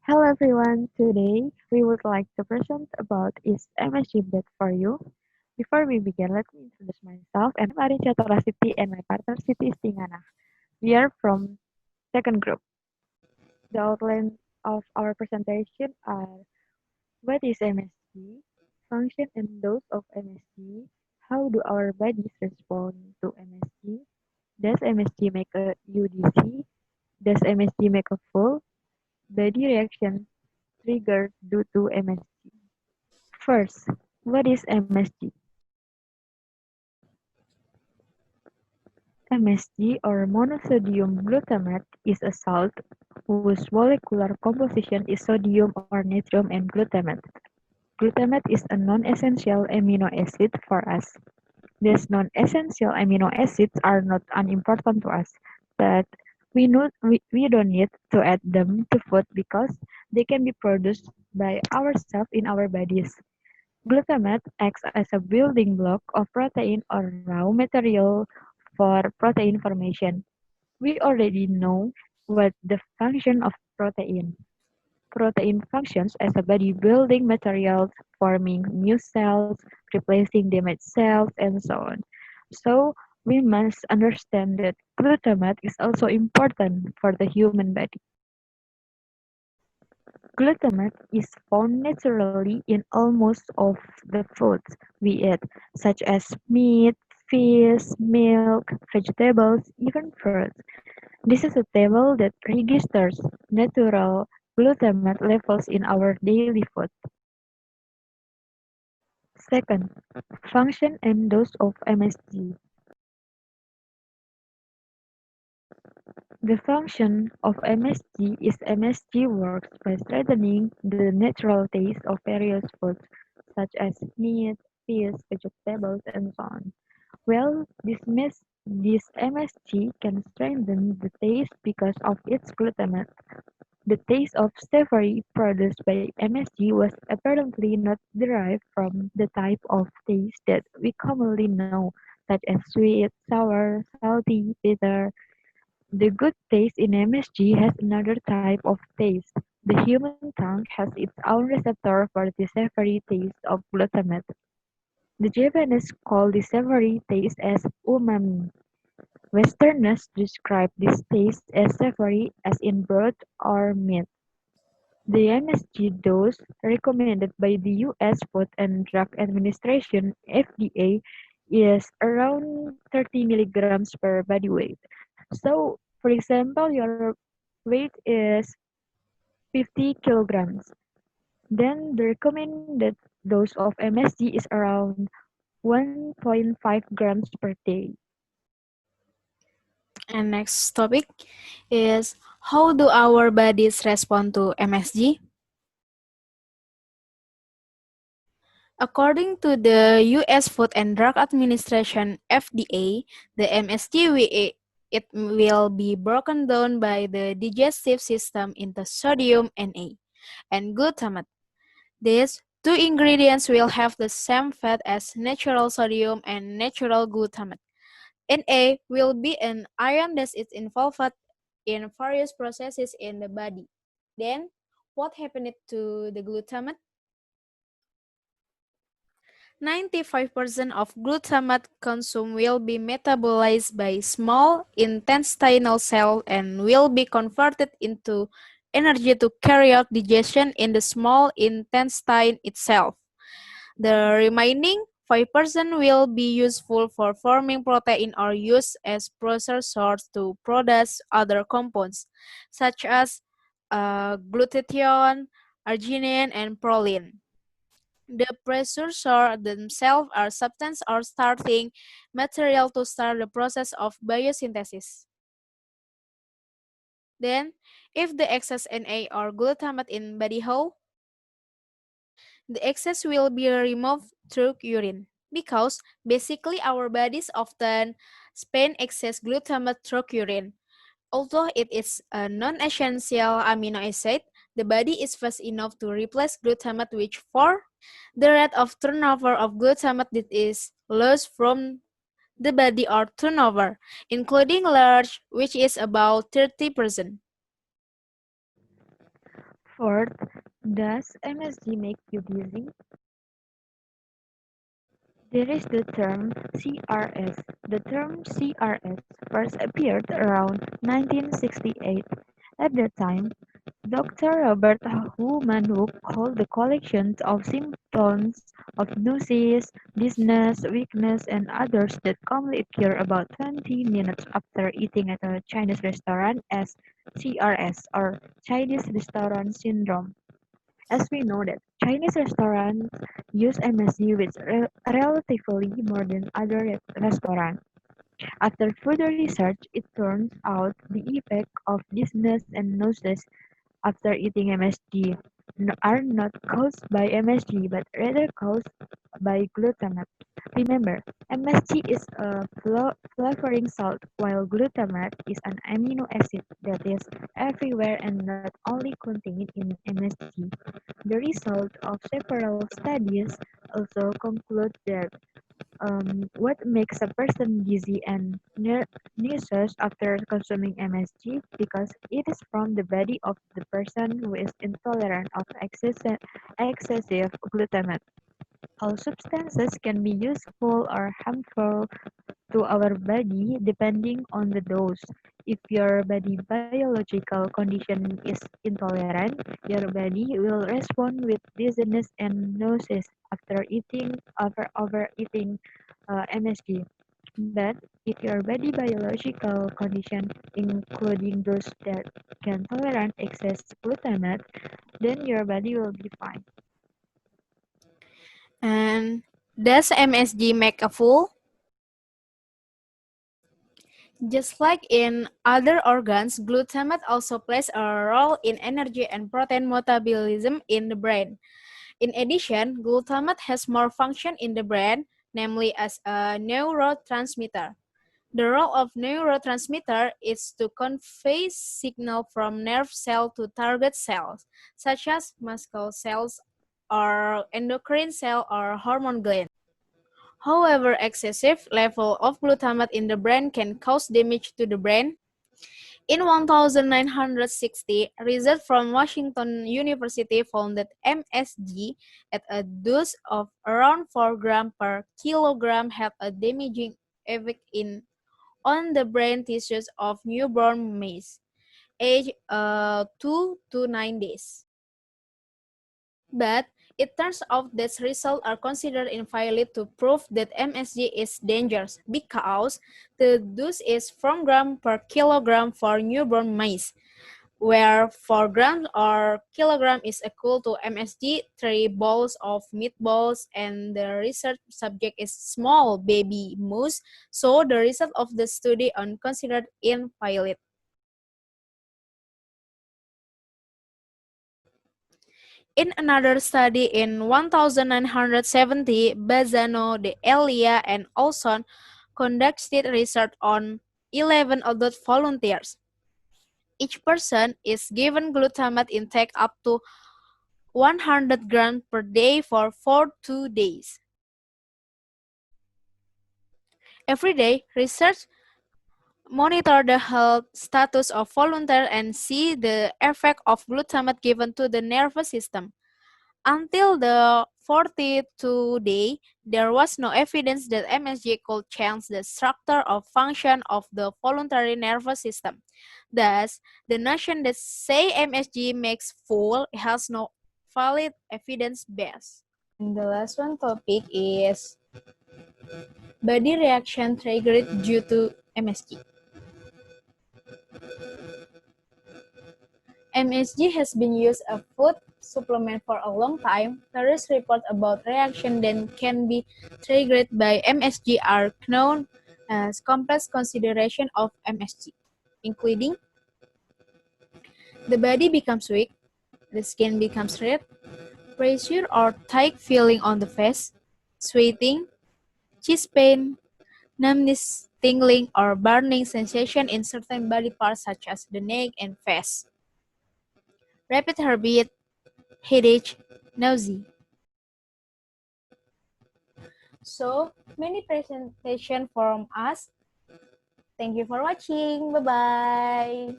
Hello everyone, today we would like to present about is Msg Bad For You. Before we begin, let me introduce myself and I'm Arin Catur and my partner Siti Istinganah. We are from second group. The outline of our presentation are what is MSG, function and dose of MSG, how do our bodies respond to MSG, does MSG make a UDC, does MSG make a full body reaction triggered due to MSG. First, what is MSG? MSG or monosodium glutamate is a salt whose molecular composition is sodium or natrium and glutamate. Glutamate is a non-essential amino acid for us. These non-essential amino acids are not unimportant to us, but we don't need to add them to food because they can be produced by ourselves in our bodies. Glutamate acts as a building block of protein or raw material for protein formation. We already know what the function of protein. Protein functions as a body building material, forming new cells, replacing damaged cells, and so on. So we must understand that glutamate is also important for the human body. Glutamate is found naturally in almost all of the foods we eat, such as meat, fish, milk, vegetables, even fruits. This is a table that registers natural glutamate levels in our daily food. Second, function and dose of MSG. The function of MSG is MSG works by strengthening the natural taste of various foods, such as meat, fish, vegetables, and so on. Well, this MSG can strengthen the taste because of its glutamate. The taste of savory produced by MSG was apparently not derived from the type of taste that we commonly know, such as sweet, sour, salty, bitter. The good taste in MSG has another type of taste. The human tongue has its own receptor for the savory taste of glutamate. The Japanese call the savory taste as umami. Westerners describe this taste as savory as in broth or meat. The MSG dose recommended by the U.S. Food and Drug Administration (FDA) is around 30 milligrams per body weight. So, for example, your weight is 50 kilograms. Then the recommended dose of MSG is around 1.5 grams per day. And next topic is how do our bodies respond to MSG? According to the US Food and Drug Administration (FDA), the MSG we eat it will be broken down by the digestive system into sodium and glutamate. These two ingredients will have the same fat as natural sodium and natural glutamate. Na will be an ion that is involved in various processes in the body. Then, what happened to the glutamate? 95% of glutamate consumed will be metabolized by small intestinal cells and will be converted into energy to carry out digestion in the small intestine itself. The remaining 5% will be useful for forming protein or used as processors to produce other compounds, such as glutathione, arginine, and proline. The precursors themselves are substance or starting material to start the process of biosynthesis. Then, if the excess Na or glutamate in body how, the excess will be removed through urine because basically our bodies often spend excess glutamate through urine. Although it is a non-essential amino acid, the body is fast enough to replace glutamate which for the rate of turnover of glutamate that is lost from the body or turnover, including large, which is about 30%. Fourth, does MSG make you dizzy? There is the term CRS. The term CRS first appeared around 1968. At that time, Doctor Robert Humanhook called the collection of symptoms of nausea, dizziness, weakness, and others that commonly occur about 20 minutes after eating at a Chinese restaurant as CRS or Chinese Restaurant Syndrome. As we know that Chinese restaurants use MSG with relatively more than other restaurants. After further research, it turns out the effect of dizziness and nausea after eating MSG are not caused by MSG but rather caused by glutamate. Remember, MSG is a flavoring salt while glutamate is an amino acid that is everywhere and not only contained in MSG. The result of several studies also conclude that what makes a person dizzy and nauseous after consuming MSG? Because it is from the body of the person who is intolerant of excessive glutamate. All substances can be useful or harmful to our body depending on the dose. If your body biological condition is intolerant, your body will respond with dizziness and nausea after overeating MSG. But if your body biological condition, including those that can tolerate excess glutamate, then your body will be fine. And does MSG make a fool? Just like in other organs, glutamate also plays a role in energy and protein metabolism in the brain. In addition, glutamate has more function in the brain, namely as a neurotransmitter. The role of neurotransmitter is to convey signal from nerve cell to target cells, such as muscle cells or endocrine cell or hormone gland. However, excessive level of glutamate in the brain can cause damage to the brain. In 1960, research from Washington University found that MSG at a dose of around 4 grams per kilogram had a damaging effect on the brain tissues of newborn mice, aged 2 to 9 days. But it turns out that results are considered invalid to prove that MSG is dangerous because the dose is from gram per kilogram for newborn mice, where 4 grams or kilogram is equal to MSG 3 bowls of meatballs, and the research subject is small baby mouse, so the result of the study are considered invalid. In another study in 1970, Bazzano, De Elia, and Olson conducted research on 11 adult volunteers. Each person is given glutamate intake up to 100 grams per day for 42 days. Every day, research monitor the health status of volunteers and see the effect of glutamate given to the nervous system. Until the 42 day, there was no evidence that MSG could change the structure or function of the voluntary nervous system. Thus, the notion that say MSG makes full has no valid evidence base. And the last one topic is body reaction triggered due to MSG. MSG has been used as a food supplement for a long time. Various reports about reaction that can be triggered by MSG are known as complex consideration of MSG, including the body becomes weak, the skin becomes red, pressure or tight feeling on the face, sweating, chest pain, numbness, tingling, or burning sensation in certain body parts such as the neck and face. Rapid heartbeat, headache, nausea. So, many presentation from us. Thank you for watching. Bye-bye.